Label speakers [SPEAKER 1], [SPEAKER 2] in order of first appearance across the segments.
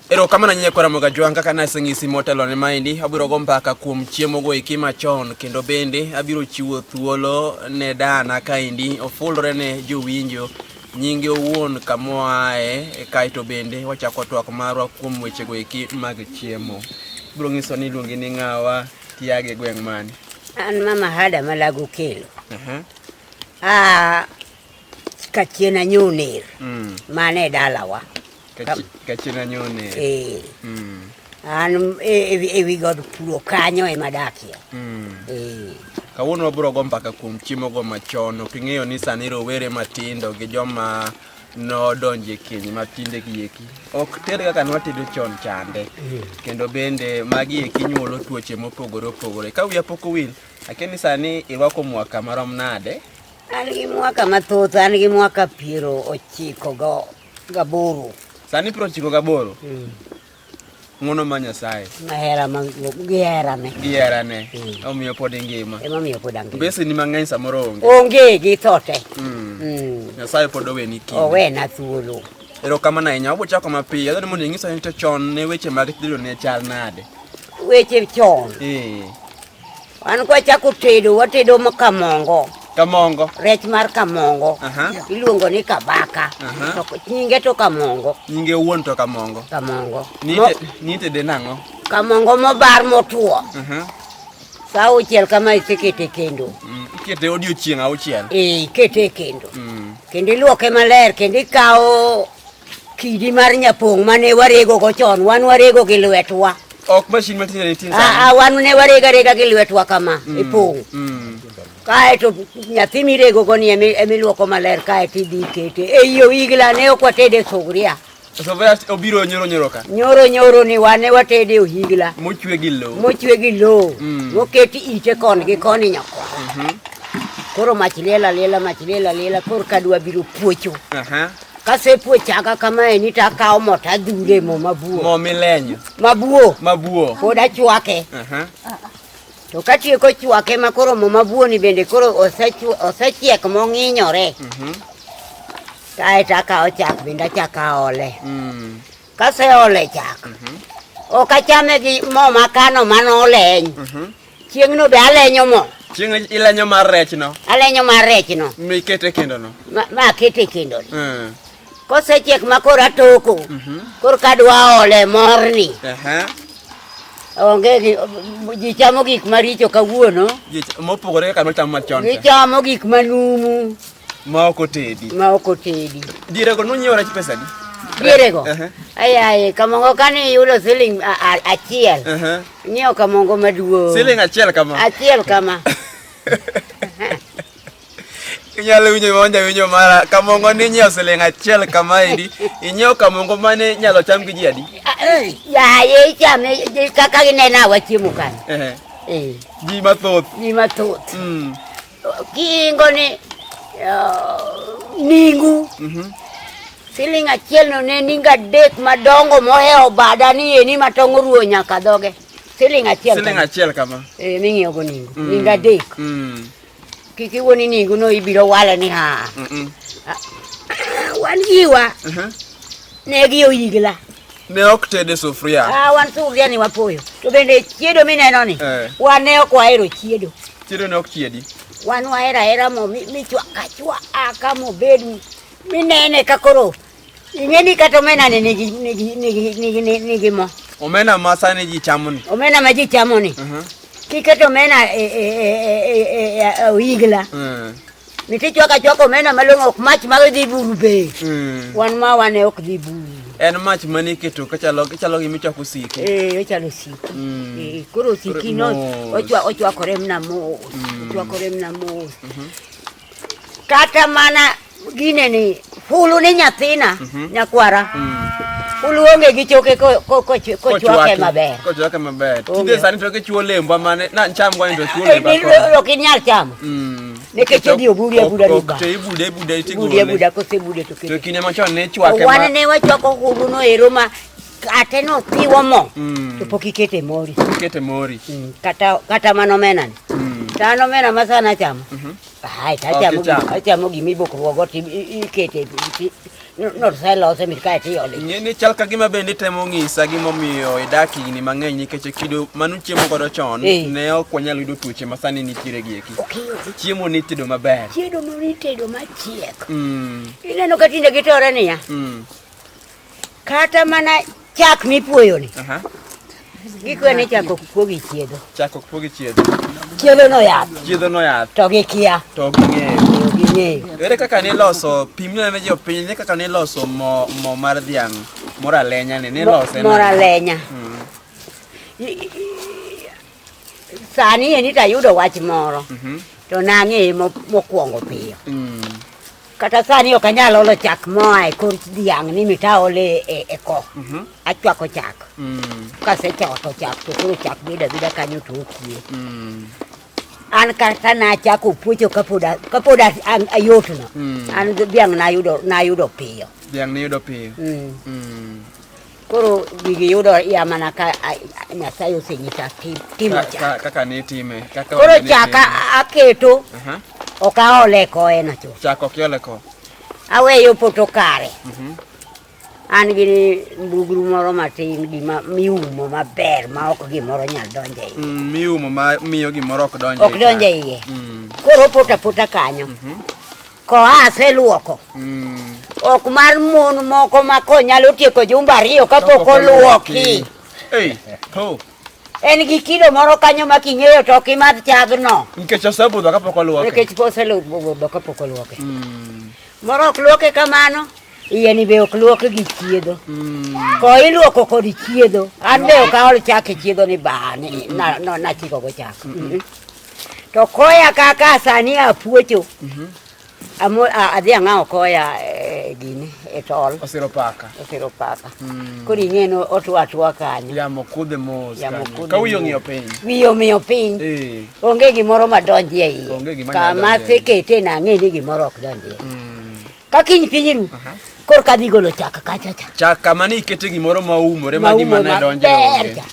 [SPEAKER 1] Ero kama na nyinyi kwa Ramogi Jwanga kana sengisi motelo ne maindi abiro go mpaka kuom chiemo go iki machon kendo bende abiro chiwo thuolo ne dana kaindi ofulre ne jowinjo nyinge owuon kamoae kaito bende wachako twak marwa kuom weche go iki mag chiemo. Biro nyiso ni luongi ni ngawa tiage gweng mani.
[SPEAKER 2] An mama hada malago kelo. Kachena nyonir. Mane dalawa.
[SPEAKER 1] Kachena nyonir.
[SPEAKER 2] An ewi god puro kanyo e madakia.
[SPEAKER 1] Kawuono wabiro go mpaka kuom chiemo go machon. Oking'eyo ni sani rowere matindo gi joma nodonje keny matinde gieki ok ted kaka nwatedo chon chande kendo bende magi eki nyuolo tuoche mopogore opogore. Ka wiya pok owil akeni sani irwako mwaka marom nade?
[SPEAKER 2] An gi mwaka mathoth, an gi mwaka 98
[SPEAKER 1] sani 98. Ngono ma Nyasaye
[SPEAKER 2] mahera gierane omiyo pod ingima emomiyo pod angima
[SPEAKER 1] besi ni mang'eny samoro
[SPEAKER 2] onge gi thote.
[SPEAKER 1] Nyasaye pod oweni kinde
[SPEAKER 2] owena thuolo.
[SPEAKER 1] Ero kama na inya wabo chako mapiyo adhi mondo ing'iso ni to chon ne weche mag tedo ne chal nade?
[SPEAKER 2] Weche chon an kwa chako tedo watedo kamongo. Rech mar kamongo. Iluongo ni kabaka. Nyinge to kamongo.
[SPEAKER 1] Nyinge wuon to kamongo. Ni tede nang'o? Kamongo
[SPEAKER 2] mobar motuo. Sa auchiel kama isekete kendo.
[SPEAKER 1] Ikete odiochieng' auchiel?
[SPEAKER 2] Ikete kendo. Kendo iluoke maler kendo ikawo kidi mar nyapong' mane warego go chon. Wan warego gi lwetwa.
[SPEAKER 1] Ok machine matinde tin
[SPEAKER 2] sana. Wan ne warega gi lwetwa kama ipong'. Kaeto nyathi mirego go ni emiluoko maler kaeto idhi kete eyo igla ne ok watede sugria.
[SPEAKER 1] Sugria obiro nyoro ka?
[SPEAKER 2] Nyoro ni wane watede ohigla
[SPEAKER 1] mochwe gi
[SPEAKER 2] lowo moketi ite kon gi koni nyakwa. Koro mach lela koro kadwa biro puocho. Kase puochaga kama eni takawo mo tadhure mo mabuo.
[SPEAKER 1] Mo milenyo?
[SPEAKER 2] Mabuo. Pod achwake. To katieko chwake makoro mo mabuo ni bende koro osechiek mong'inyore. Kaeto akawo chak bende achako aole. Kase ole chak ok achame gi mo makano manoleny. Chieng' no be alenyo mo.
[SPEAKER 1] Chieng' ilenyo mar rech no?
[SPEAKER 2] Alenyo mar rech no.
[SPEAKER 1] Mikete kendo no?
[SPEAKER 2] Ma kete kendo no. Kosechiek makoro atoko. Koro kadwa ole morni. Onge ji chamo gik maricho kawuono.
[SPEAKER 1] Mopogore kaka nochamo machon.
[SPEAKER 2] Gichamo gik manumu.
[SPEAKER 1] Ma ok otedi. Diere go nonyiewo rech pesa di?
[SPEAKER 2] Diere go? Ayaye, kamongo kane yudo siling achiel. Nyiewo kamongo maduong'.
[SPEAKER 1] Siling achiel kama?
[SPEAKER 2] Achiel kama.
[SPEAKER 1] Inyalo winjo mara kamongo ni nyiewo siling achiel kama edi. Inyiewo kamongo mane nyalo cham gi ji adi?
[SPEAKER 2] Yaye ichame kaka ginena wachiemo kanyo.
[SPEAKER 1] Ji mathoth.
[SPEAKER 2] Kiingo ni ningu. Siling achiel no ne ninga 3 madongo mohewo bada ni eni matong' ruo nyaka dhoge. Siling achiel
[SPEAKER 1] kama?
[SPEAKER 2] Ming'iyo go ningu. Ninga 3. Kikiwoni ningu no ibiro wale ni wan giwa. Negi oyigla.
[SPEAKER 1] Ne ok tede sufria?
[SPEAKER 2] Wan sufria ni wapoyo. To bende chiedo mineno ni. Wan ne ok wahero chiedo.
[SPEAKER 1] Chiedo ne ok chiedi?
[SPEAKER 2] Wan wahera mo michwaka mo bed minene kakoro. Ing'eni kata omena ni nigi mo.
[SPEAKER 1] Omena ma sani ji chamo ni?
[SPEAKER 2] Omena ma ji chamo ni. Kiketo omena oyigla. Mitichwaka omena malong'o ok mach mag dhi buru be. Wan ne ok dhi buru.
[SPEAKER 1] En mach mane keto kachalo gi michwako siki?
[SPEAKER 2] Ochalo siki. Koro siki no ochwakore mna mos. Kata mana gine ni fulu ni nyathina nyakwara. Fulu onge gi choke kochwake maber.
[SPEAKER 1] Kochwake maber. Tinde sani to kechuo lemba mane na cham gwani to chuo lemba.
[SPEAKER 2] Ok inyal chamo. Nekech odhi obudi abuda riba.
[SPEAKER 1] To ibude
[SPEAKER 2] ibude kosebude to kendo.
[SPEAKER 1] To kine machon ne chwake ma.
[SPEAKER 2] Wan ne wachwako hulu no ero ma ate no thiwo mo. To pok ikete mori.
[SPEAKER 1] Ikete mori.
[SPEAKER 2] Kata mano menani. Tano mena masana chamo. Ai
[SPEAKER 1] Ok, ichamo.
[SPEAKER 2] achamo gimibokruogo ikete no sai lose mit kae tiole.
[SPEAKER 1] Ng'eni chal ka gima bende temo ng'isa gimomiyo idak higni mang'eny nikech kido manu chiemo godo chon ne ok wanyal yudo tuoche masani nitiere gieki. Chiemo nitedo maber.
[SPEAKER 2] Chiedo nitedo machiek. Ineno ka tinde gitore niya. Kata mana chak mipuoyo ni. Gikwene chak ok puogi chiedo.
[SPEAKER 1] Chak ok puogi chiedo.
[SPEAKER 2] Chiedo no yath.
[SPEAKER 1] Chiedo no yath.
[SPEAKER 2] To gikia.
[SPEAKER 1] To ging'eyo.
[SPEAKER 2] Ging'eyo.
[SPEAKER 1] Ere kaka niloso pimne ne jopiny ne kaka niloso mo mar dhiang' mora lenya ni nilose
[SPEAKER 2] mora lenya. Sani eni tayudo wach moro. To nang'e mokwongo piyo. Kata sani ok anyal olo chak moa e kor dhiang' ni mitaole e ko. Achwako chak. Kasechoto chak to koro chak beda kanyo to okue. An kata nachako puocho kapod ayotno. An dhiang' nayudo piyo.
[SPEAKER 1] Dhiang' niyudo piyo.
[SPEAKER 2] Koro gigi yudo ya mana ka Nyasaye osenyisa timo chak.
[SPEAKER 1] Kaka nitime.
[SPEAKER 2] Koro chak aketo. Ok aole koe nacho.
[SPEAKER 1] Chak ok iole ko.
[SPEAKER 2] Aweyo poto kare. An gi mbugru moro matin gima miumo maber ma ok gimoro nyal donje iye.
[SPEAKER 1] Miumo ma miyo gimoro ok donje.
[SPEAKER 2] Ok donje iye. Koro pota kanyo. Ko aseluoko. Ok mar mon moko ma konyalo tieko jumba ariyo kapok oluoki.
[SPEAKER 1] Ho.
[SPEAKER 2] En gi kido moro kanyo ma king'eyo to ok imadh chagno.
[SPEAKER 1] Nikech osebudho kapok oluoke.
[SPEAKER 2] Nikech osebudho kapok oluoke. Moro ok luoke kamano, iye ni be ok luoke gi chiedo. Ko iluoko kod chiedo. An be ok aol chak e chiedo ni bani. Nachiko go chak. To koya kaka sani apuocho. Adhiang' okoya gini e tol.
[SPEAKER 1] Osiro paka.
[SPEAKER 2] Kori ng'eno otwa kanyo.
[SPEAKER 1] Yamo kudhe mos. Ka wiyo ng'iyo piny.
[SPEAKER 2] Wiyo miyo piny. Onge gimoro madonji e iye. Kama sekete nang'e ni gimoro ok donji e iye. Ka kiny piny ru. Kor ka dhi golo chak kacha cha.
[SPEAKER 1] Chak kama ni ikete gimoro maumore ma gima ne donje onge.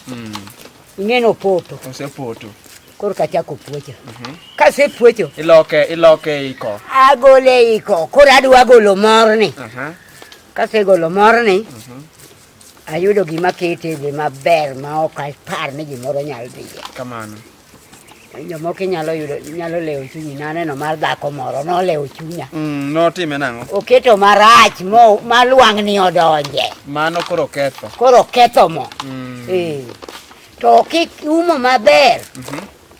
[SPEAKER 2] Ng'eno poto.
[SPEAKER 1] Osepoto.
[SPEAKER 2] Kor ka chako puocho. Kasepuocho.
[SPEAKER 1] Iloke iko.
[SPEAKER 2] Agole iko. Kor adwa golo morni. Kasegolo morni. Ayudo gima ketede maber ma ok apar ni gimoro nyalo dhiye.
[SPEAKER 1] Kamano.
[SPEAKER 2] Jomoko nyalo lewo chunyi. Naneno mar dhako moro nolewo chunya.
[SPEAKER 1] Notime nang'o?
[SPEAKER 2] Oketo marach ma lwang'ni odonje.
[SPEAKER 1] Mano koro ketho.
[SPEAKER 2] Koro ketho mo. To kiumo maber.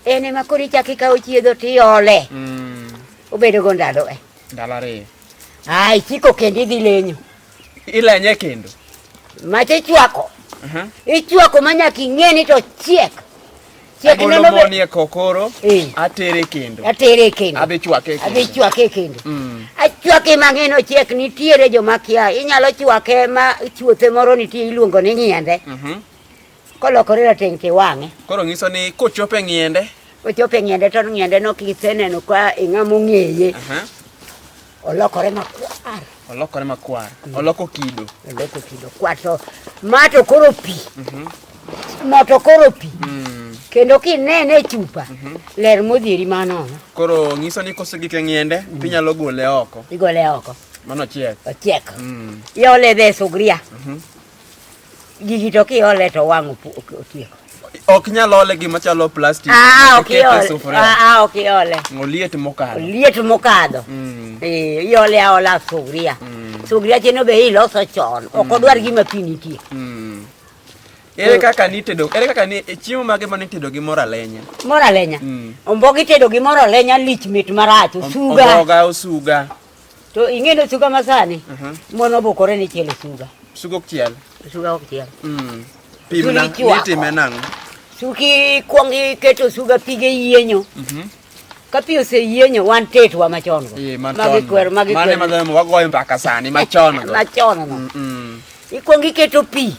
[SPEAKER 2] En ema koro ichako ikawo chiedho tiole. Obedo go ndalo e.
[SPEAKER 1] Ndalo ariyo.
[SPEAKER 2] Ai, chiko kendo idhi lenyo.
[SPEAKER 1] Ilenye kendo.
[SPEAKER 2] Mache chwako. Ichwako manyaka ing'eni to chiek.
[SPEAKER 1] Agolo moni e kokoro. Atere kendo. Adhi
[SPEAKER 2] chwake kendo. Achwake mang'eno chiek nitiere joma kia. Inyalo chwake ma chuothe moro nitie iluongo ni ng'iende. Kolokore rateng' tiwang'e.
[SPEAKER 1] Koro ng'iso ni kochope ng'iende.
[SPEAKER 2] Kochope ng'iende to ng'iende no kiseneno ka ing'amo ng'eye. Olokore makwar. Oloko kido. Kwato mato koro pi. Moto koro pi. Kendo kinene e chupa. Ler modhieri manono.
[SPEAKER 1] Koro ng'iso ni kosegike ng'iende, pinyalo gole oko.
[SPEAKER 2] Igole oko.
[SPEAKER 1] Mano chiek.
[SPEAKER 2] Ochiek. Iole dhe sugria. Gigi to kiole to wang' otieko.
[SPEAKER 1] Ok nyalo ole gima chalo plastic.
[SPEAKER 2] Ok iole.
[SPEAKER 1] Oliet mokadho.
[SPEAKER 2] Liet mokadho. Iole aola sugria. Sugria cheno be iloso chon. Ok odwar gima pi nitie.
[SPEAKER 1] Ere kaka chiemo mage ma nitedo gi mor alenya?
[SPEAKER 2] Mor alenya? Ombogi tedo gi mor alenya lich mit marach.
[SPEAKER 1] Osuga.
[SPEAKER 2] To ing'eno suga masani? Mon obokore ni chielo suga.
[SPEAKER 1] Suga ok chiel?
[SPEAKER 2] Suga ok chiel.
[SPEAKER 1] Pimna nitime nang'o?
[SPEAKER 2] Suki kuongi keto suga pige yienyo. Ka pi oseyienyo wan tetwa machon go.
[SPEAKER 1] Mane madhemo wagoyo mbaka sani machon go.
[SPEAKER 2] Machon no. Ikuongi keto pi.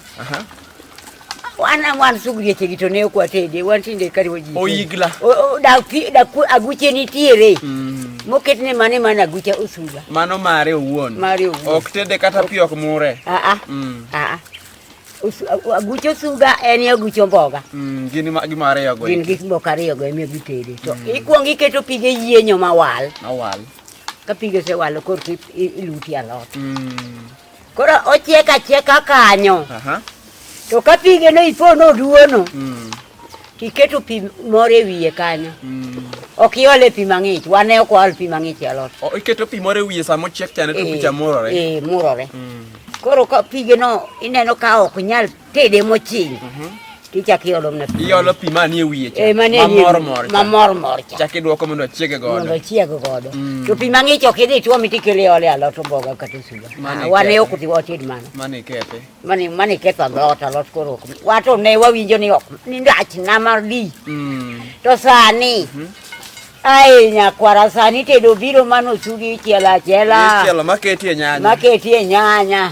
[SPEAKER 2] Wan sugrieche gi to ne ok watede. Wan tinde kariwo ji.
[SPEAKER 1] Oyigla.
[SPEAKER 2] Aguche nitiere. Moketne mane mana agucha osuga.
[SPEAKER 1] Mano mare owuon. Ok tede kata pi ok mure.
[SPEAKER 2] Aguch osuga en aguch omboga.
[SPEAKER 1] Gini gima ariyo go.
[SPEAKER 2] Gin gik moko ariyo go emiyo gitede. To ikuongo iketo pige yienyo mawal. Ka pige osewalo korko iluti alot. Koro ochiek achieka kanyo. To ka pige no ipono oduono. Tiketo pi moro e wiye kanyo. Ok iole pi mang'ich. Wane ok waol pi mang'ich e alot.
[SPEAKER 1] Iketo pi moro e wiye sama ochiek chane to picha murore.
[SPEAKER 2] Murore. Koro ka pige no ineno ka ok nyal tede mochiny. Tichak iolo mne pi.
[SPEAKER 1] Iolo pi manie wiye cha.
[SPEAKER 2] Mamor cha.
[SPEAKER 1] Chak iduoko mondo ochieg godo.
[SPEAKER 2] To pi mang'ich ok idhi tuomi tikele ole alot omboga kata osuga. Wane ok oted mano.
[SPEAKER 1] Mane kethe.
[SPEAKER 2] Mane ketho alot koro. Wato ne wawinjo ni ok ni ndach na mardi. To sani ai nyakwara sani tedo biro mano sugi chiela.
[SPEAKER 1] Chielo maketie
[SPEAKER 2] nyanya.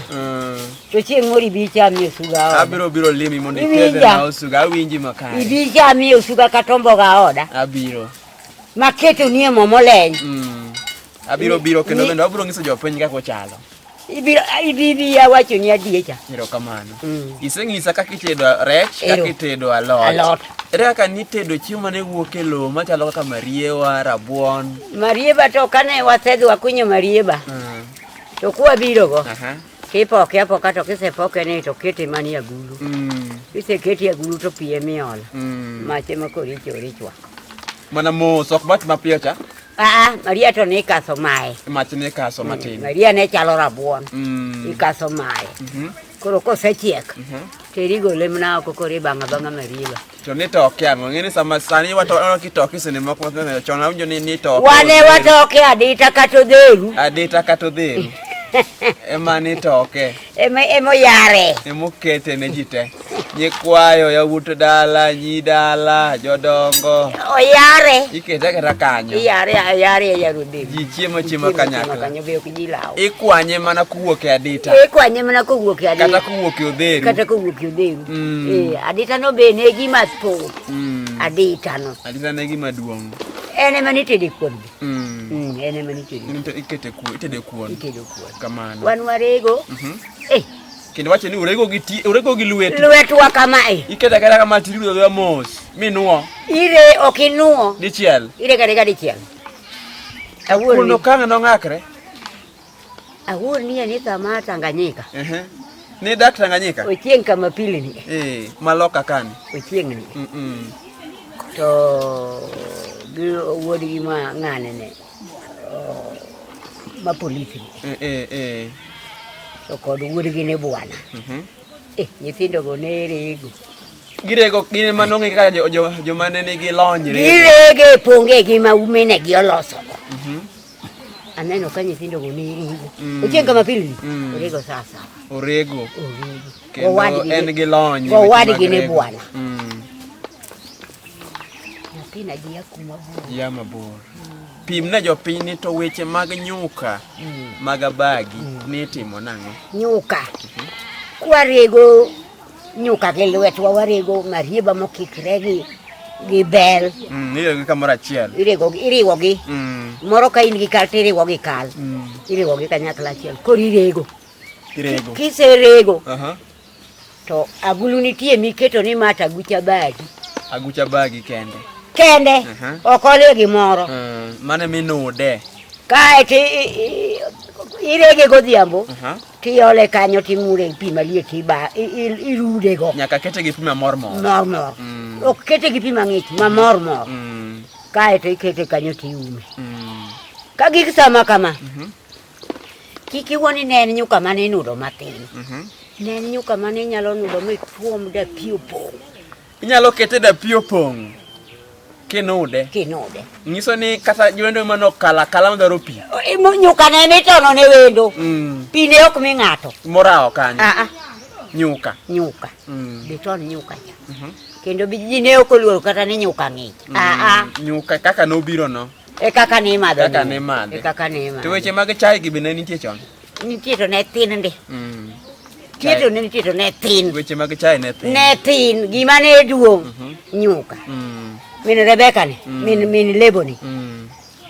[SPEAKER 2] To chieng' moro ibichami osuga oda.
[SPEAKER 1] Abiro limi mondo ikele na osuga awinji makare.
[SPEAKER 2] Ibichami osuga kata omboga oda.
[SPEAKER 1] Abiro.
[SPEAKER 2] Maketo nie mo moleny.
[SPEAKER 1] Abiro kendo bende abiro nyiso jopiny kaka ochalo.
[SPEAKER 2] Ibibi awacho ni adiecha.
[SPEAKER 1] Erokamano. Iseng'isa kaka itedo rech, kaka itedo alot. Ere kaka nitedo chiemo mane wuok e lowo machalo kaka mariewa, rabuon.
[SPEAKER 2] Marieba to kane wasedhi wakunyo marieba. To kwabiro go. Kipoke apoka to kisepoke ni to kete mani agulu. Kiseketi agulu to pie miolo. Mache makoricho richwa.
[SPEAKER 1] Mana mos ok mach mapiyo cha.
[SPEAKER 2] Maria to ne kaso mae.
[SPEAKER 1] Mach ne kaso matin.
[SPEAKER 2] Maria ne chalo rabuon. Ikaso mae. Koro kosechiek. Teri gole mna oko kore banga marieba.
[SPEAKER 1] To ne toke ang'o ng'eni sama sani wato kitoke sene moko chon awinjo ni toke.
[SPEAKER 2] Wane watoke adita kato dheru.
[SPEAKER 1] Ema ni toke.
[SPEAKER 2] Emo yare.
[SPEAKER 1] Emo kete ne jite. Nyikwayo yawuot dala, nyi dala, jodongo.
[SPEAKER 2] Oyare.
[SPEAKER 1] Ikete kata kanyo.
[SPEAKER 2] Yare yarudi.
[SPEAKER 1] Ji chiemo kanyakla.
[SPEAKER 2] Kanyo be ok ji lawo.
[SPEAKER 1] Ikwanye mana kuwuok e adita.
[SPEAKER 2] Ikwanye mana kuwuok e adita.
[SPEAKER 1] Kata kuwuok e odheru.
[SPEAKER 2] Adita no be ne gima thoth. Adita
[SPEAKER 1] ne gima duong'.
[SPEAKER 2] En ema nitede kuon. En ema nitede.
[SPEAKER 1] Itede kuon. Kamano.
[SPEAKER 2] Wan warego.
[SPEAKER 1] Kendo wacho ni urego gi lwetu.
[SPEAKER 2] Lwetwa kamae.
[SPEAKER 1] Iketa kata kama tirigo ga mos. Minuo.
[SPEAKER 2] Ire okinuo.
[SPEAKER 1] Dichiel.
[SPEAKER 2] Ire kata dichiel. Awuon.
[SPEAKER 1] Kuno kanga no ng'akre.
[SPEAKER 2] Awuon ni ani sama Tanganyika.
[SPEAKER 1] Ni dak Tanganyika.
[SPEAKER 2] Ochieng' kama pili ni.
[SPEAKER 1] Maloka kani.
[SPEAKER 2] Ochieng' ni. To wuod gi ma ng'ane ne. Ma polisi. To kod wuod gi ne bwana. Nyithindo go ne rego.
[SPEAKER 1] Girego gine manong'e kaka joma ne nigi lony.
[SPEAKER 2] Girege ponge gi ma umene gi oloso. Aneno ka nyithindo go ne rego. Ochieng' kama pili. Orego sasa.
[SPEAKER 1] Orego. Kendo en gi lony.
[SPEAKER 2] Owad gi ne bwana. Nyathina ji akuma bor.
[SPEAKER 1] Ya mabor. Pimne jopiny ni to weche mag nyuka mag abagi nitimo nang'o?
[SPEAKER 2] Nyuka. Kwarego nyuka gi lwetwa warego marieba mokikre gi bel.
[SPEAKER 1] Irego kamoro achiel.
[SPEAKER 2] Iriwo gi. Moro ka in gi kal tiriwo gi kal. Iriwo gi kanyakla achiel. Koro irego. Kiserego. To agulu nitie miketo ni mata agucha bagi.
[SPEAKER 1] Agucha bagi kende.
[SPEAKER 2] Ok ole gimoro.
[SPEAKER 1] Mane minude.
[SPEAKER 2] Kae irege godhiambo. Tiole kanyo timure pi maliet irude go.
[SPEAKER 1] Nyaka kete gi pi mamor.
[SPEAKER 2] Ok kete gi pi mang'ich, mamor. Kae to ikete kanyo tiume. Ka gik sama kama. Kiki woni ne en nyuka mane nudo matin. Ne en nyuka mane nyalo nudo mitwom da pi opong'.
[SPEAKER 1] Inyalo kete da pi opong'. Kinude. Nyiso ni kata jwendo mano kala madaro pi.
[SPEAKER 2] Nyuka ne mitono ne wendo. Pi ne ok mi ng'ato.
[SPEAKER 1] Morao kanyo. Nyuka.
[SPEAKER 2] Biton nyuka cha. Kendo ji ne ok oluoro kata ni nyuka ng'ich.
[SPEAKER 1] Nyuka kaka nobiro no.
[SPEAKER 2] Kaka ne madho.
[SPEAKER 1] To weche mag chai gi bende nitie chon.
[SPEAKER 2] Nitie to ne tin ndi. Nitie to ne tin.
[SPEAKER 1] Weche mag chai ne tin.
[SPEAKER 2] Ne tin. Gima ne duong'. Nyuka. Min Rebecca ni. Min Lebo ni.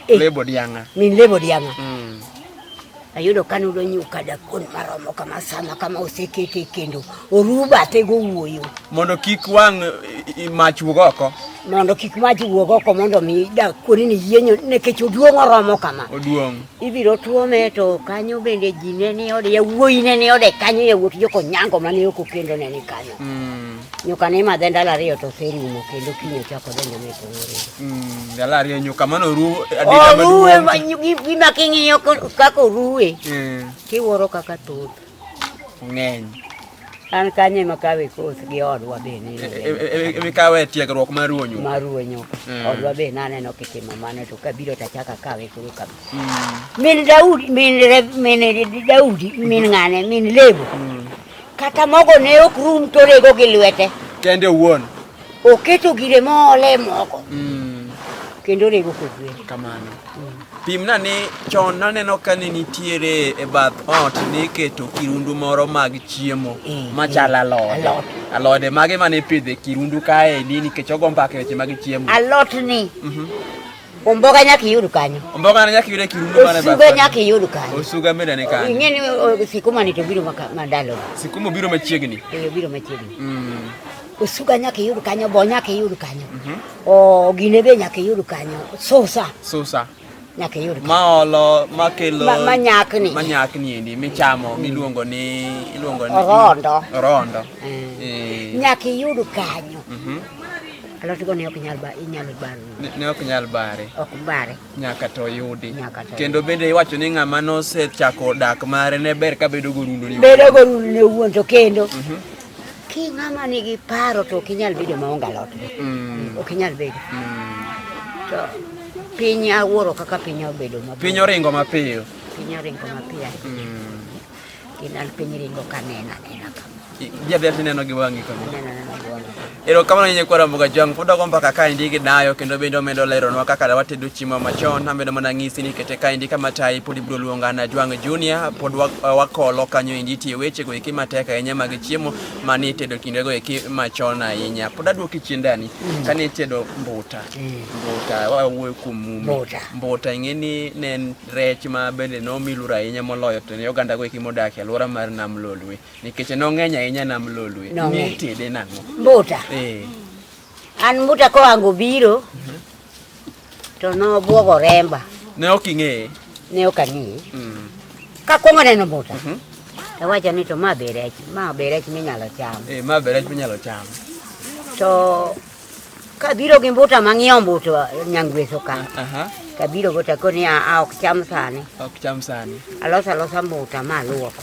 [SPEAKER 1] Lebo dianga.
[SPEAKER 2] Min Lebo dianga. ayudo kanudo nyuka dakon maromo kama sama kama osekete kendo oruba tego wuoyo
[SPEAKER 1] mondo kik wang mach wuog oko
[SPEAKER 2] mondo kik mach wuog oko mondo mi dakon ni yienyo nekech oduong oromo kama
[SPEAKER 1] oduong
[SPEAKER 2] ibiro tuome to kanyo bende jine ni ode yawuoyi ne ni ode kanyo yawuot joko nyango mane oko kendo ne ni kanyo nyuka ni madhe ndalo 2 to serumo kendo kinyo chako donjo ne tore
[SPEAKER 1] ndalo 2 nyuka mano ru adita
[SPEAKER 2] maduong gima king'iyo kako ruwe kiwuoro kaka thoth
[SPEAKER 1] ng'eny
[SPEAKER 2] an kanye makawe koth gi odwa bende
[SPEAKER 1] mikawe tiegruok mar ruwo nyuka
[SPEAKER 2] odwa be naneno kitimo mane to kabiro tachaka kawe koro kabi min Daudi min ng'ane min Lebo kata mogo ne ok rum to rego gi lwete
[SPEAKER 1] kende wuon
[SPEAKER 2] oketo gire mole moko kendo rego kodwe
[SPEAKER 1] kamano pimna ni chon naneno ka ne nitiere e bath ot ni keto kirundu moro mag chiemo machalo alode mage mane pidhe kirundu kae ni nikech ogo mbaka weche mag chiemo
[SPEAKER 2] alot ni omboga nyaka yud kanyo
[SPEAKER 1] omboga nyaka yud kirundu mane bath
[SPEAKER 2] osuga nyaka yud kanyo
[SPEAKER 1] osuga meda ne kanyo
[SPEAKER 2] ing'eni sikuma ni to biro mandalo
[SPEAKER 1] sikuma biro machiegni
[SPEAKER 2] biro machiegni osuga nyaka yud kanyo bo nyaka yud kanyo o gine be nyaka yud kanyo sosa nyaka yud
[SPEAKER 1] maolo makelo
[SPEAKER 2] manyakni
[SPEAKER 1] endi michamo miluongo ni rondo
[SPEAKER 2] nyaka yud kanyo alot go ne ok nyal bare ok bare
[SPEAKER 1] nyaka to yudi kendo bende iwacho ni ng'ama nosechako dak mare ne ber ka bedo gorundo
[SPEAKER 2] ne wuon to kendo ki ng'ama nigi paro to ok inyal bedo maonge alot ok inyal bedo to piny awuoro kaka piny obedo maber
[SPEAKER 1] piny oringo mapiyo
[SPEAKER 2] kendo piny ringo kanena
[SPEAKER 1] jadhi neno gi wang'i kama erokamano nyinyi kwara Mbuga Jwang pod ogo mbaka kaendi gi dayo kendo bende omedo leronwa kaka watedo chiemo machon amedo mana ng'isi ni kete kaendi kama tayi pod ibiro luonga na Jwang Junior pod wakolo kanyo endi tie weche go eki matek ahinya mag chiemo mane itedo kinde go eki machon ahinya pod aduoki chien dani kane itedo mbuta wawuoyo kuom mbuta ing'eni ne en rech ma bende nomiluro ahinya moloyo to ne oganda go eki modak e alwora mar Nam Lolwe nikech nong'eny ahinya Nam Lolwe nitede nang'o
[SPEAKER 2] mbuta an mbuta koango biro to no buogo remba
[SPEAKER 1] ne ok ing'eye
[SPEAKER 2] ne ok ang'eye kakwongo neno mbuta tawacho ni to ma be rech minyalo cham
[SPEAKER 1] ma be rech minyalo cham
[SPEAKER 2] to kabiro gi mbuta mang'iewo mbuta nyangweso ka kabiro go takoni ok cham sani alosa mbuta maluoko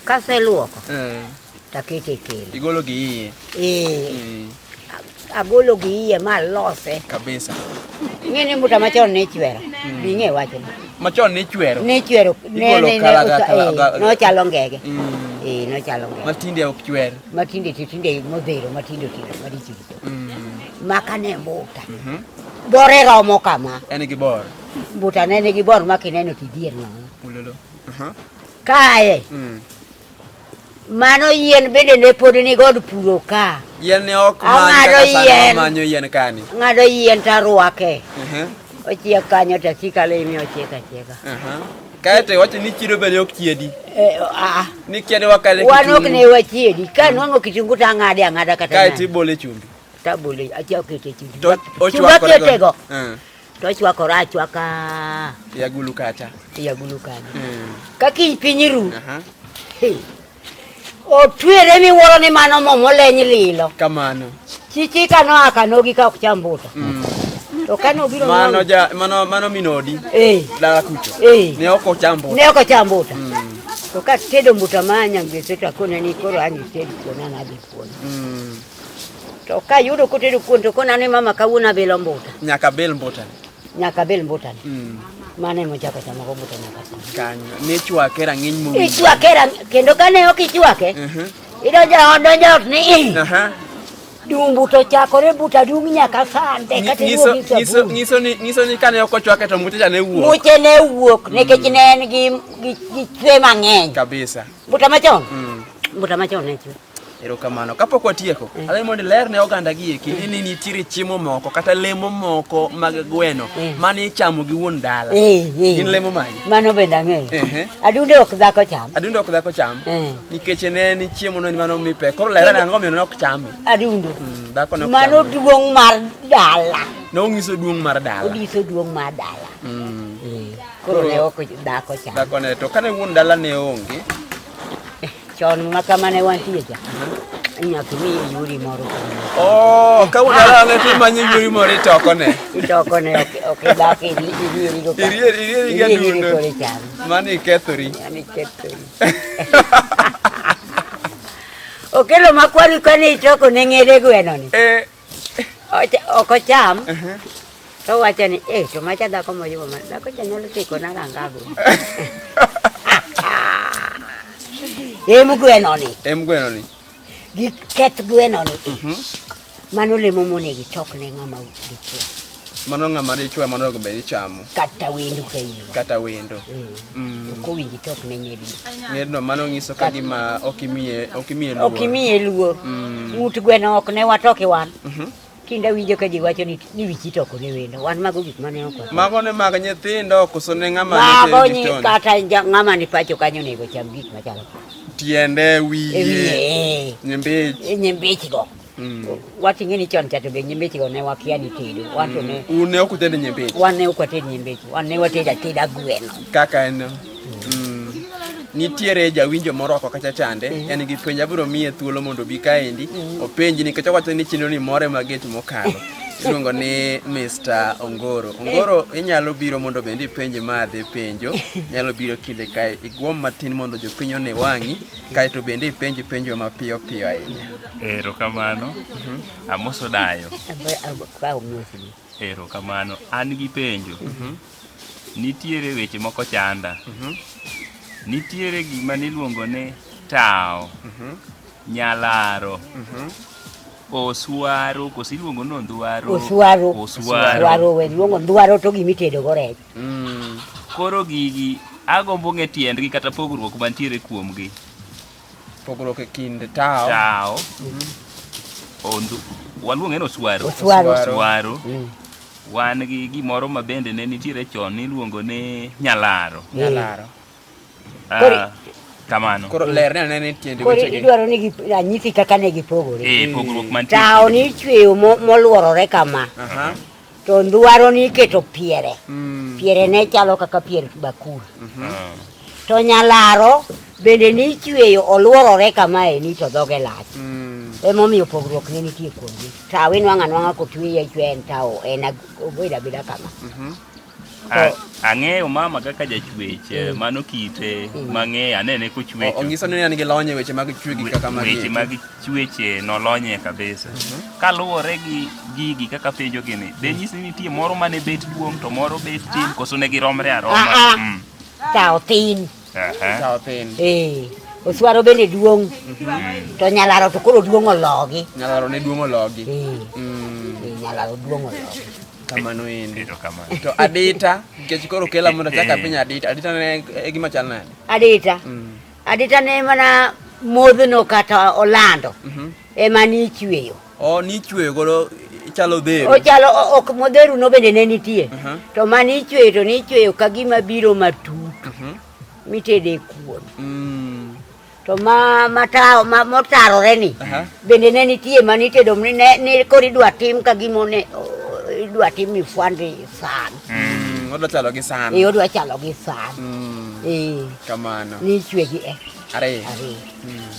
[SPEAKER 2] kaseluoko takete kele
[SPEAKER 1] igolo gi iye
[SPEAKER 2] agolo gi iye malose
[SPEAKER 1] kabisa
[SPEAKER 2] ng'eni mbuta machon ne chwero bing'e wacho
[SPEAKER 1] machon ne chwero
[SPEAKER 2] nochalo ngege nochalo ngege
[SPEAKER 1] matinde ok chwer
[SPEAKER 2] matinde modhero matindo maricho makane mbuta bore romo kama
[SPEAKER 1] en gi bor
[SPEAKER 2] mbuta ne nigi bor makineno tidier
[SPEAKER 1] ulolo
[SPEAKER 2] kae mano yien bende ne pod ni god puro ka
[SPEAKER 1] yien ne ok manyo yien kani
[SPEAKER 2] ng'ado yien tarwake ochiek kanyo tasika lemi ochieka
[SPEAKER 1] kaete wacho ni chiro bende ok chiedi ni kiede wakale
[SPEAKER 2] wan ok ne wachiedi ka nwang'o kitungu tang'ade ang'ada kata
[SPEAKER 1] kaete ibole chumbi
[SPEAKER 2] tabole achia okete chumbi chumbi aketego to ochwakore achwaka
[SPEAKER 1] yagulu kacha
[SPEAKER 2] kaki piny ru otwere miwuoro ni mano mo moleny lilo
[SPEAKER 1] kamano
[SPEAKER 2] chichi kanoa kanogi ka ok cham mbuta to kanobiro
[SPEAKER 1] mano minodi dala kucho ne ok ocham mbuta
[SPEAKER 2] to ka tedo mbuta manyangweso to akone ni koro ani tedo kuona na dhi kuona to ka yudo kotedo kuon to kona ni mama kawuona belo mbuta
[SPEAKER 1] nyaka bel mbuta
[SPEAKER 2] mane mochako chamo go mbuta nyaka
[SPEAKER 1] kanyo ne chwake rang'iny mo
[SPEAKER 2] kendo kane ok ichwake idonjo ot ni dumbu to chakore buta dung nyaka sande kata
[SPEAKER 1] nyiso ni kane ok ochwake to mbuta ne wuok
[SPEAKER 2] muche ne wuok nikech ne en gi chwe mang'eny
[SPEAKER 1] kabisa
[SPEAKER 2] mbuta machon ne chwe
[SPEAKER 1] Erokamano. Kapok watieko, ale mondo ler ne oganda gi eki ni nitiere chiemo moko kata lemo moko mag gweno mane ichamo gi wuon dala. Gin lemo magi?
[SPEAKER 2] Mano bende ang'eyo. Adundo ok dhako cham.
[SPEAKER 1] Adundo ok dhako cham? Nikech ne ni chiemo no mano mipe. Koro ler ne ang'o miyo ok chame?
[SPEAKER 2] Adundo.
[SPEAKER 1] Dhako no.
[SPEAKER 2] Mano duong' mar dala.
[SPEAKER 1] No ngiso duong' mar dala.
[SPEAKER 2] Odiso duong' mar dala. Koro ne ok dhako cham.
[SPEAKER 1] Dhako ne to kane wuon dala ne onge.
[SPEAKER 2] Chon makamane wantie cha. Nyaka mi yuri moro.
[SPEAKER 1] Oh, ka wuon dala ne to manyo yuri moro itokone.
[SPEAKER 2] Itokone ok dhako iri go.
[SPEAKER 1] Iri ga dundo. Mani kethori.
[SPEAKER 2] Mani kethori. Okelo makwari kane itoko ne ng'ere gweno ni. Ok ocham. To wacho ni to macha dhako moyo ma dhako cha nyalo tiko na rangago. Em gweno ni. Gi ket gweno ni. Mano lemo monegi tok ne ng'ama dichwe.
[SPEAKER 1] Mano ng'ama dichwe mano go be ichamo.
[SPEAKER 2] Kata wendo kayo.
[SPEAKER 1] Kata wendo.
[SPEAKER 2] Ko winji tok ne nyedi.
[SPEAKER 1] Ng'edno mano ngiso ka gima okimiye luor.
[SPEAKER 2] Okimiye luor. Ng'ut gweno ok ne watoke wan. Kinda winjo ka ji wacho ni wichi toko ne wendo. Wan mago gik mane ok.
[SPEAKER 1] Mago ne mag nyithindo koso ne ng'ama
[SPEAKER 2] mago ni kata ng'ama ni pacho kanyo nego cham gik machalo.
[SPEAKER 1] Tiende wiye.
[SPEAKER 2] Nyembech go. Wating'e ni chon chato be nyembech go ne wakia ni tedo. Wato ne.
[SPEAKER 1] Une ok utede nyembech.
[SPEAKER 2] Wan ne ok wated nyembech. Wan ne wateda gweno.
[SPEAKER 1] Kaka en. Nitiere jawinjo moro oko kacha chande, en gi penjo abiro miye thuolo mondo bi kaendi, openji nikech wacho ni chenro ni more maget mokalo. Iluongo ni Mr. Ongoro. Ongoro inyalo biro mondo bende ipenje madhe penjo, nyalo biro kinde kae igwom matin mondo jopiny one wang'i, kae to bende ipenji penjo mapiyo piyo ahinya.
[SPEAKER 3] Erokamano. Amoso dayo. Erokamano. An gi penjo. Nitiere weche moko chanda. Nitiere gima niluongo ne tao, nyalaro, oswaro, koso iluongo no ndwaro.
[SPEAKER 2] Oswaro we luongo ndwaro to gimitedo go rech.
[SPEAKER 3] Koro gigi agombo ng'e tiendgi kata pogruok mantiere kuomgi.
[SPEAKER 1] Pogruok e kind tao.
[SPEAKER 3] Tao. Waluonge no oswaro.
[SPEAKER 2] Oswaro.
[SPEAKER 3] Wan gi gimoro ma bende ne nitiere chon niluongo ne nyalaro. Kamano.
[SPEAKER 1] Koro ler ne tiende
[SPEAKER 2] weche gi. Idwaro ni ranyisi kaka ne gipogore.
[SPEAKER 3] Pogruok mantiere.
[SPEAKER 2] Tao ni chweyo moluorore kama. To ndwaro ni keto piere. Piere ne chalo kaka pier bakul. To nyalaro bende ni chweyo oluorore kama ni to dhoge lach. Emomiyo pogruok ne nitie kuomgi. Tao inwang'a kotwiye chwen tao en obeda kama.
[SPEAKER 3] Ang'eyo mama kaka jachwech mano kite mang'eyo anene kochwecho.
[SPEAKER 1] Ongiso ni an gi lony weche mag chwegi kaka magi.
[SPEAKER 3] Weche mag chweche nolonye kabisa. Kaluwore gi gigi kaka penjo gini, be nyisi nitie moro mane bet duong' to moro bet tin koso ne giromre aroma?
[SPEAKER 2] Tao tin.
[SPEAKER 1] Tao tin.
[SPEAKER 2] Oswaro bende duong'. To nyalaro to koro duong' ologi.
[SPEAKER 1] Nyalaro ne duong' ologi.
[SPEAKER 2] Nyalaro duong' ologi.
[SPEAKER 1] Kamano endi. To adita, nikech koro kela mondo chaka piny adita. Adita ne e gima chal nade?
[SPEAKER 2] Adita ne mana modhno kata olando. Ema ni ichweyo.
[SPEAKER 1] Ni ichweyo godo chalo dhero.
[SPEAKER 2] Ochalo ok modheru no bende ne nitie. To mani ichweyo to ni ichweyo ka gima biro matut. Mitede kuon. To motarore ni bende ne nitie manitedo ne koro idwa tim ka gimone idwa tim mifwandi san.
[SPEAKER 1] Odwa chalo gi san.
[SPEAKER 2] Odwa chalo gi san.
[SPEAKER 1] Kamano.
[SPEAKER 2] Ni chwegi
[SPEAKER 1] Are.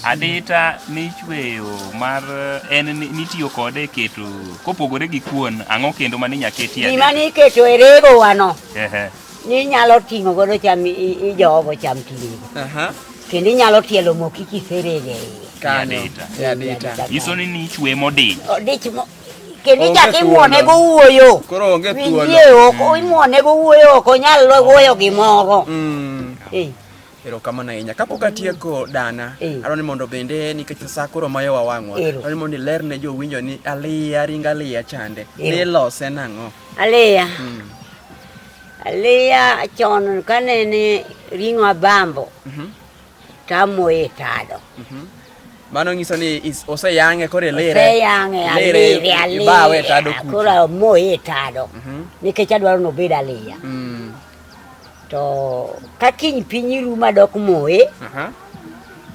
[SPEAKER 3] Adita ni chweyo mar nitiyo kode keto kopogore gi kuon ang'o kendo mani nyaketi ade?
[SPEAKER 2] Gima ni keto e rego wano. Ni nyalo ting'o godo cham ijogo cham tigo. Kendo inyalo tielo moki kiserege.
[SPEAKER 3] Adita. Iso ni chwe modich.
[SPEAKER 2] Kendo ichako imuone go wuoyo.
[SPEAKER 1] Koro onge thuolo.
[SPEAKER 2] Winjie oko imuone go wuoyo ok onyal wuoyo gimoro.
[SPEAKER 1] Erokamano ahinya. Kapok atieko dana, adwaro ni mondo bende nikech sa koro mayo wawang'wa. Adwaro ni mondo iler ne jowinjo ni ringa aliya chande. Ne lose nang'o?
[SPEAKER 2] Aliya chon kane ni ring'o abambo. Tamoye tado.
[SPEAKER 1] Mano nyiso ni oseyange kore lere.
[SPEAKER 2] Oseyange alire.
[SPEAKER 1] Bawe tado kucho.
[SPEAKER 2] Koro moye tado. Nikech adwaro nobed aliya. To ka kiny piny ruma dok moye.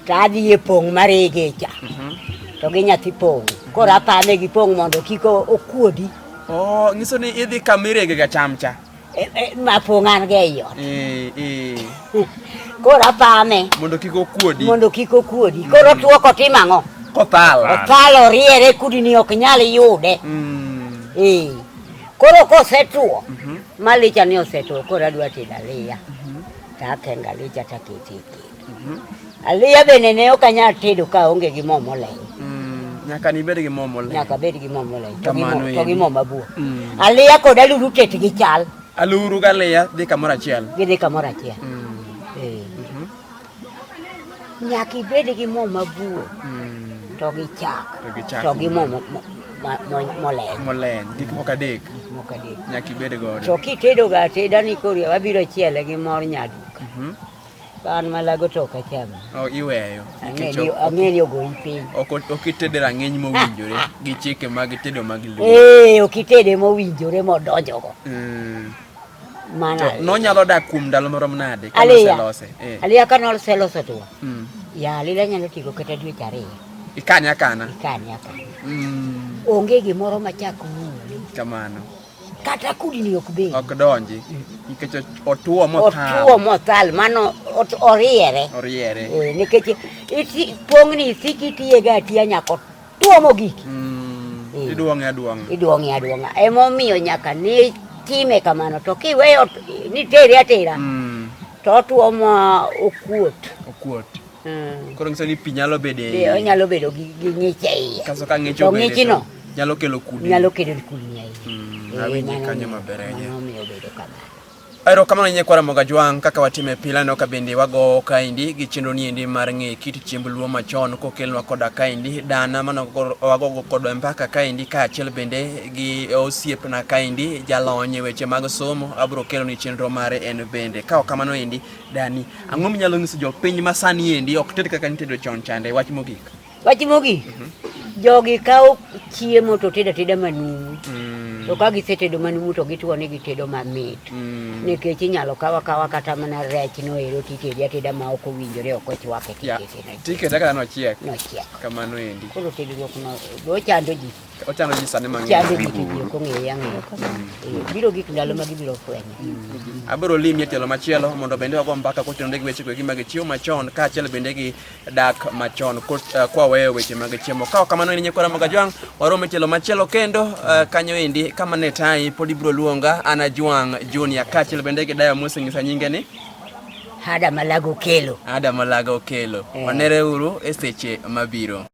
[SPEAKER 2] To adhi e pong' marege cha. To gi nyathi pong'. Koro apane gi pong' mondo kik okuodi.
[SPEAKER 1] Oh, nyiso ni idhi kamirege ga chamcha.
[SPEAKER 2] Ma pong' an ge iyo. Koro apame.
[SPEAKER 1] Mondo kik okuodi.
[SPEAKER 2] Koro tuo kotim ang'o? Othalo riere kudni ok nyal yude. Koro kosetuo. Malicha ni osetuo. Koro adwa tedo aliya. Takenga alicha takete. Aliya bende ne ok anyal tedo ka onge gi mo moleny.
[SPEAKER 1] Nyaka ni bed gi mo moleny.
[SPEAKER 2] Nyaka bed gi mo moleny. To gi mo mabuo. Aliya kod aluru tet gi chal.
[SPEAKER 1] Aluru ga aliya dhi kamoro achiel.
[SPEAKER 2] Gidhi kamoro achiel. Nyaka ibed gi mo mabuo. To gi chak. To gi mo moleny.
[SPEAKER 1] Gik moko adek. Nyaka ibed godo.
[SPEAKER 2] To kitedo ga teda ni koro wabiro chiele gi mor nyaduka. Kan malago to ka chama.
[SPEAKER 1] Iweyo.
[SPEAKER 2] Ang'eyo go ipiny.
[SPEAKER 1] Ok itede rang'eny mowinjore gi chike mag tedo mag luo.
[SPEAKER 2] Ok itede mowinjore modonjo go. Mana.
[SPEAKER 1] No nyalo dak kuom ndalo marom nade
[SPEAKER 2] ka noselose. Aliya ka noselose to. Ya aliya nyalo tigo kata dweche 2.
[SPEAKER 1] Ikane akana.
[SPEAKER 2] Onge gimoro machako muli.
[SPEAKER 1] Kamano.
[SPEAKER 2] Kata kudni ok bed.
[SPEAKER 1] Ok donji. Nikech otuo
[SPEAKER 2] mothal. Mano oriere. Nikech pong'ni sikitiye ga atiya nyako tuo mogik.
[SPEAKER 1] Iduong'e
[SPEAKER 2] aduong'a. Emomiyo nyaka ni time kamano. To kiweyo ni teri atera. To tuo ma okuot.
[SPEAKER 1] Koro ngiso ni pi nyalo bede.
[SPEAKER 2] Onyalo bedo gi ng'ich e iye.
[SPEAKER 1] Kaso ka ng'ich obede.
[SPEAKER 2] To ng'ichno
[SPEAKER 1] nyalo kelo kudni.
[SPEAKER 2] kudni e iye.
[SPEAKER 1] Awinji kanyo maber ahinya.
[SPEAKER 2] Emomiyo bedo kamano.
[SPEAKER 1] Aero kamano nye kwara moga jwang kaka watime pila no ka bende wago kaindi gi chenro ni endi mar ng'e kit chiemb luo machon kokelwa koda kaindi dana mano wago kodwa mpaka kaindi ka achiel bende gi osiepna kaindi jalony weche mag somo abro kelo ni chenro mare en bende ka kamano endi dani ang'o minyalo nyiso jopiny masani endi ok ted kaka nitedo chon chande wach mogik
[SPEAKER 2] jogi kawo chiemo to teda manumu. To ka gisetedo manumu to gituone gitedo mamit. Nikech inyalo kawa kata mana rech no ero titedi ateda ma ok owinjore ok ochwake
[SPEAKER 1] tikete kaka nochiek. Kamano endi.
[SPEAKER 2] Koro tedruok no do chando ji.
[SPEAKER 1] Ochando ji sane mang'eny.
[SPEAKER 2] Chando ji ok ong'eyo biro gik ndalo ma gibiro fwenyo.
[SPEAKER 1] Abiro limie tielo machielo mondo bende wago mbaka kotenore gi weche gi mag chiemo machon ka achiel bende gi dak machon kwa weyo weche mag chiemo ka kamano ni nyekwara moga jwang warome tielo machielo kendo kanyo endi kama ne tai podi biro luonga ana Jwang Junior ka achiel bende gi dayo musingisa nyinge ni
[SPEAKER 2] Ada Malago Kelo.
[SPEAKER 1] Wanereuru e seche mabiro.